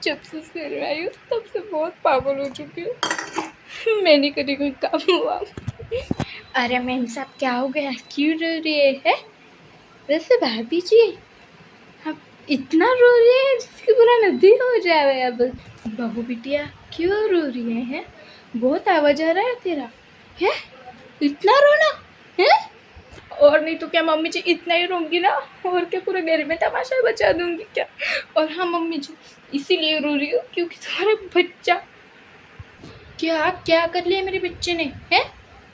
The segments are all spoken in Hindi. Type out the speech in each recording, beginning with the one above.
जब से घर आई हूँ तब से बहुत पागल हो चुकी हूँ। मैं नहीं करी कोई काम हुआ। अरे मैम साहब क्या हो गया, क्यों रो रही है? वैसे भाभी जी आप इतना रो रही है जिसकी पूरा नदी हो जाए। अब बहू बिटिया क्यों रो रही है? बहुत आवाज आ रहा है तेरा है, इतना रोना है? और नहीं तो क्या मम्मी जी, इतना ही रोंगी ना और क्या पूरे घर में तमाशा बचा दूंगी क्या? और हाँ मम्मी जी, इसीलिए रो रही हूँ क्योंकि तुम्हारे बच्चा क्या क्या कर लिया मेरे बच्चे ने है।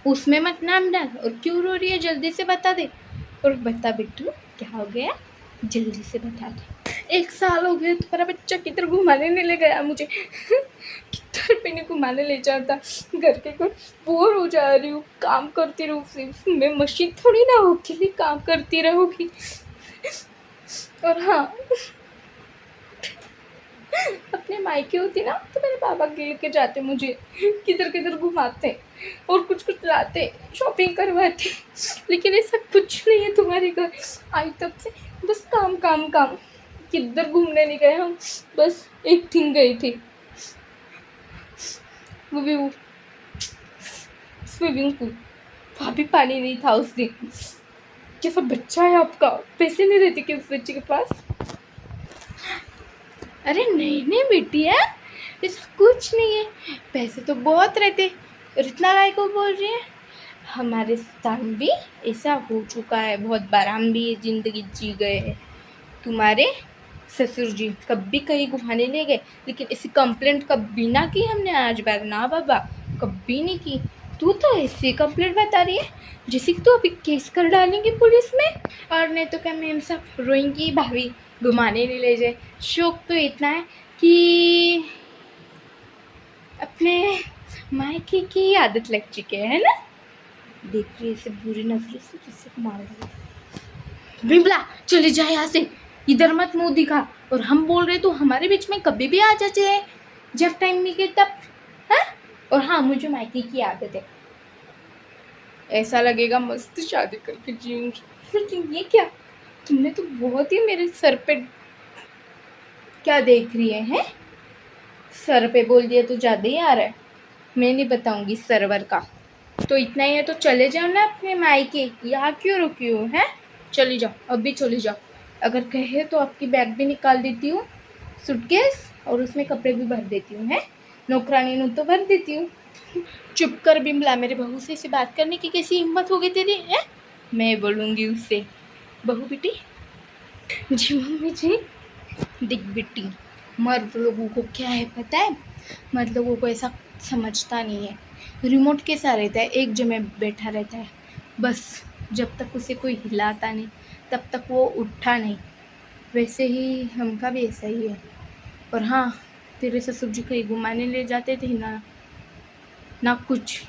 उसमें मत नाम डाल। और क्यों रो रही है जल्दी से बता दे। और बता बिट्टू क्या हो गया, जल्दी से बता दे। 1 साल हो गया तुम्हारा बच्चा किधर घुमाने नहीं ले गया मुझे। किधर पे नहीं घुमाने ले जाता। घर के घर बोर हो जा रही हूँ, काम करती रहूँ सिर्फ। मैं मशीन थोड़ी ना हूँ कि काम करती रहूँगी। और हाँ अपने मायके होती ना तो मेरे पापा लेके जाते मुझे, किधर किधर घुमाते और कुछ कुछ लाते, शॉपिंग करवाते। लेकिन ऐसा कुछ नहीं है तुम्हारे घर। आई तब से बस काम काम काम। किधर घूमने नहीं गए हम, बस एक दिन गए थे, वो भी वो स्विमिंग पूल। वहाँ भी पानी नहीं था उस दिन। कैसा बच्चा है आपका, पैसे नहीं रहते कि उस बच्चे के पास? अरे नहीं नहीं बेटिया, ऐसा कुछ नहीं है, पैसे तो बहुत रहते। और इतना काय को बोल रही है? हमारे साथ भी ऐसा हो चुका है बहुत बार, हम भी ये ज़िंदगी जी गए हैं। तुम्हारे ससुर जी कभी कहीं घुमाने ले गए, लेकिन ऐसी कंप्लेंट कभी ना की हमने आज बार, ना बाबा कभी नहीं की। तू तो ऐसी कंप्लेंट बता रही है जैसे कि तू अभी केस कर डालेंगे पुलिस में। और नहीं तो क्या मैम साहब, रोएंगी भाभी घुमाने नहीं ले जाए। शौक तो इतना है कि अपने मायके की आदत लग चुकी है ना। देख रही है इसे बुरी नजरों से, किसी को मार रही। बिमला चले जा यहाँ से, इधर मत मुंह दिखा। और हम बोल रहे तो हमारे बीच में कभी भी आ जाए जब टाइम मिले तब है। और हाँ मुझे मायके की आदत है, ऐसा लगेगा मस्त शादी करके जीऊंगी। लेकिन ये क्या, तुमने तो बहुत ही मेरे सर पे क्या देख रही है? सर पे बोल दिया तो ज़्यादा ही आ रहा है। मैं नहीं बताऊंगी सर्वर का। तो इतना ही है तो चले जाओ ना अपने मायके, यहाँ क्यों रुकी हो है? चली जाओ, अभी चली जाओ। अगर कहे तो आपकी बैग भी निकाल देती हूँ, सूटकेस, और उसमें कपड़े भी भर देती हूँ है। नौकरानी नू तो भर देती हूँ। चुप कर बिमला, मेरे बहू से इसे बात करने की कैसी हिम्मत हो गई तेरी है? मैं बोलूँगी उससे। बहू बेटी जी मम्मी जी। दिख बेटी, मर्द लोगों को क्या है पता है? मर्द लोगों को ऐसा समझता नहीं है। रिमोट कैसा रहता है, एक जगह बैठा रहता है बस। जब तक उसे कोई हिलाता नहीं तब तक वो उठा नहीं। वैसे ही हमका भी ऐसा ही है। और हाँ तेरे ससुर जी कहीं घुमाने ले जाते थे ना, ना कुछ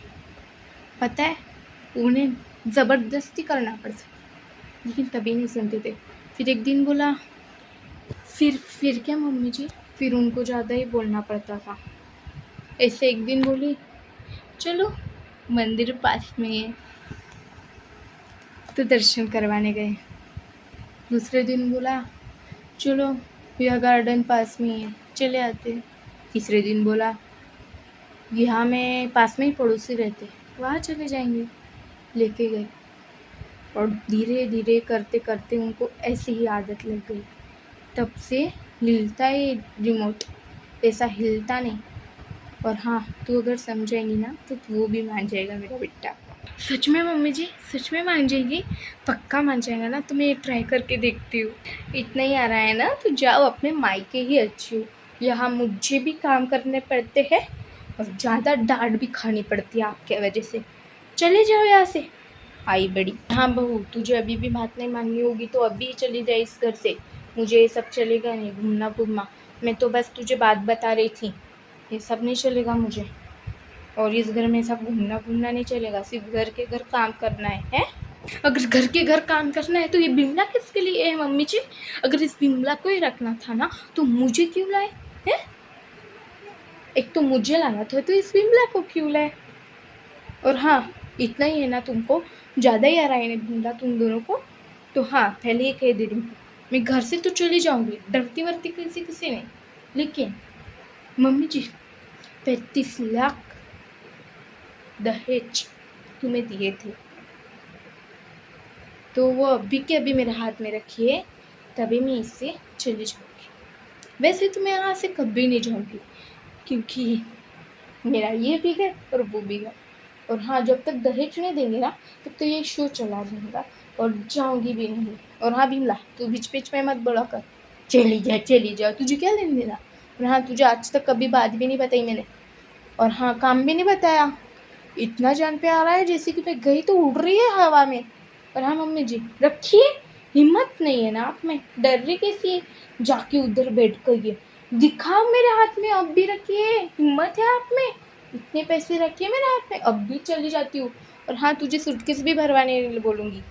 पता है, उन्हें ज़बरदस्ती करना पड़ता, लेकिन तभी नहीं सुनते थे। फिर एक दिन बोला, फिर क्या मम्मी जी, फिर उनको ज़्यादा ही बोलना पड़ता था। ऐसे एक दिन बोली चलो मंदिर पास में है तो दर्शन करवाने गए। दूसरे दिन बोला चलो यह गार्डन पास में है, चले आते। तीसरे दिन बोला यहाँ में पास में ही पड़ोसी रहते, वहाँ चले जाएंगे, लेके गए। और धीरे धीरे करते करते उनको ऐसी ही आदत लग गई। तब से हिलता है रिमोट, ऐसा हिलता नहीं। और हाँ तू अगर समझेगी ना तो वो भी मान जाएगा मेरा बेटा। सच में मम्मी जी, सच में मान जाएगी? पक्का मान जाएगा ना? तो मैं ये ट्राई करके देखती हूँ। इतना ही आ रहा है ना तो जाओ अपने मायके ही अच्छी हो। यहाँ मुझे भी काम करने पड़ते हैं और ज़्यादा डांट भी खानी पड़ती है आपके वजह से। चले जाओ यहाँ से, आई बड़ी। हाँ बहू, तुझे अभी भी बात नहीं माननी होगी तो अभी चली जाए इस घर से। मुझे ये सब चलेगा नहीं, घूमना घूमना। मैं तो बस तुझे बात बता रही थी, ये सब नहीं चलेगा मुझे। और इस घर में सब घूमना घूमना नहीं चलेगा, सिर्फ घर के घर काम करना है? अगर घर के घर काम करना है तो ये बिमला किसके लिए है मम्मी जी? अगर इस बिमला को ही रखना था ना तो मुझे क्यों लाए हैं? एक तो मुझे लाना था तो इस बिमला को क्यों लाए? और हाँ इतना ही है ना, तुमको ज़्यादा ही आ रहा है ना बिमला तुम दोनों को। तो हाँ पहले ही कह दे रही हूँ, मैं घर से तो चली जाऊंगी, डरती वरती किसी नहीं, लेकिन मम्मी जी 35 लाख दहेज तुम्हें दिए थे, तो वो अभी के अभी मेरे हाथ में रखिए, तभी मैं इससे चली जाऊंगी। वैसे तो मैं यहाँ से कभी नहीं जाऊंगी, क्योंकि मेरा ये भी है और वो भी है। और हाँ, जब तक दहेज नहीं देंगे ना, तब तो ये शो चला जाएगा और जाऊंगी भी नहीं। और हाँ बिमला, तू बीच बीच में मत बड़ा कर, चली जा, तुझे क्या लेने देना। और हाँ, तुझे आज तक कभी बात भी नहीं बताई मैंने, और हाँ काम भी नहीं बताया। इतना जान पे आ रहा है जैसे कि मैं गई तो उड़ रही है हवा में। और हाँ मम्मी जी रखिए, हिम्मत नहीं है ना आप में, डर रही कैसी है, जाके उधर बैठ कर ये दिखाओ मेरे हाथ में, अब भी रखिए, हिम्मत है आप में, इतने पैसे रखिए मेरे हाथ में, अब भी चली जाती हूँ। और हाँ, तुझे सूटकेस भी भरवाने बोलूँगी,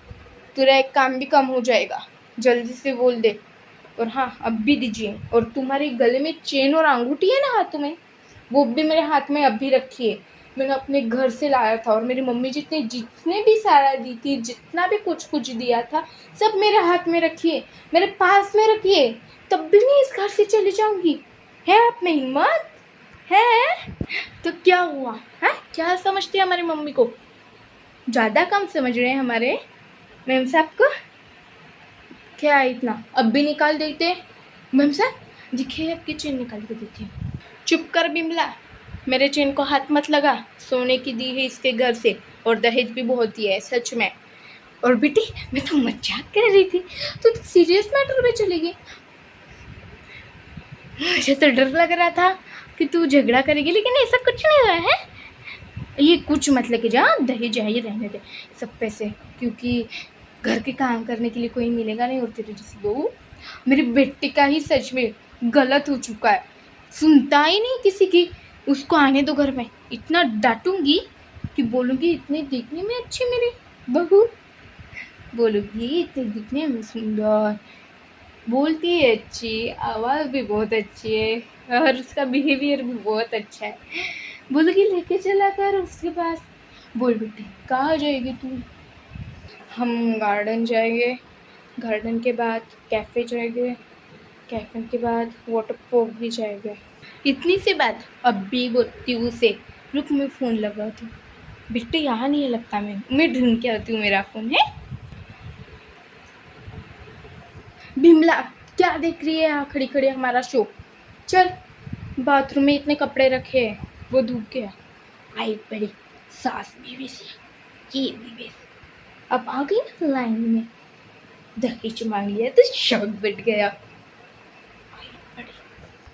तेरा एक काम भी कम हो जाएगा, जल्दी से बोल दे। और हाँ, अब भी दीजिए। और तुम्हारे गले में चेन और अंगूठी है ना हाथों में, वो भी मेरे हाथ में अभी रखिए। मैंने अपने घर से लाया था, और मेरी मम्मी जितने भी सारा दी थी, जितना भी कुछ कुछ दिया था, सब मेरे हाथ में रखिए, मेरे पास में रखिए, तब भी मैं इस घर से चली जाऊंगी। है आप में हिम्मत है तो क्या हुआ है? क्या समझती है हमारी मम्मी को? ज़्यादा कम समझ रहे हैं हमारे मैम साहब को? क्या इतना, अब भी निकाल देते मैम साहब, दिखे आपकी चेन निकाल के देती हूँ। चुप कर बिमला, मेरे चेन को हाथ मत लगा, सोने की दी है इसके घर से, और दहेज भी बहुत ही है सच में। और बेटी मैं तो मजाक कर रही थी, तो सीरियस मैटर में चली गई। मुझे तो डर लग रहा था कि तू झगड़ा करेगी, लेकिन ऐसा कुछ नहीं हुआ है। ये कुछ मत लेके जा, दहेज है ये रहने दे सब पैसे, क्योंकि घर के काम करने के लिए कोई मिलेगा नहीं। और तेरे जैसी बहू, मेरी बेटी का ही सच में गलत हो चुका है, सुनता ही नहीं किसी की। उसको आने दो घर में, इतना डांटूंगी कि बोलूँगी इतने दिखने में अच्छी मेरी बहू, बोलूँगी इतने दिखने में सुंदर, बोलती है अच्छी, आवाज़ भी बहुत अच्छी है, और उसका बिहेवियर भी बहुत अच्छा है। बोलूँगी लेके चला कर उसके पास। बोल बेटी कहाँ जाएगी तू? हम गार्डन जाएंगे, गार्डन के बाद कैफ़े जाएंगे, कैफ़े के बाद वाटर पार्क भी जाएंगे। इतनी सी बात अब भी बोलती हूँ उसे, रुक मैं फ़ोन लगाती हूँ। बेटे यहाँ नहीं लगता, मैं ढूंढ के आती हूँ, मेरा फ़ोन है। बिमला क्या देख रही है यहाँ खड़ी खड़ी हमारा शो? चल, बाथरूम में इतने कपड़े रखे हैं, वो धूप के आई बड़ी सास बीवी सी, ये बीवी अब आ गई ना लाइन में, दहेज मांग लिया तो शौक बढ़ गया। आई बड़ी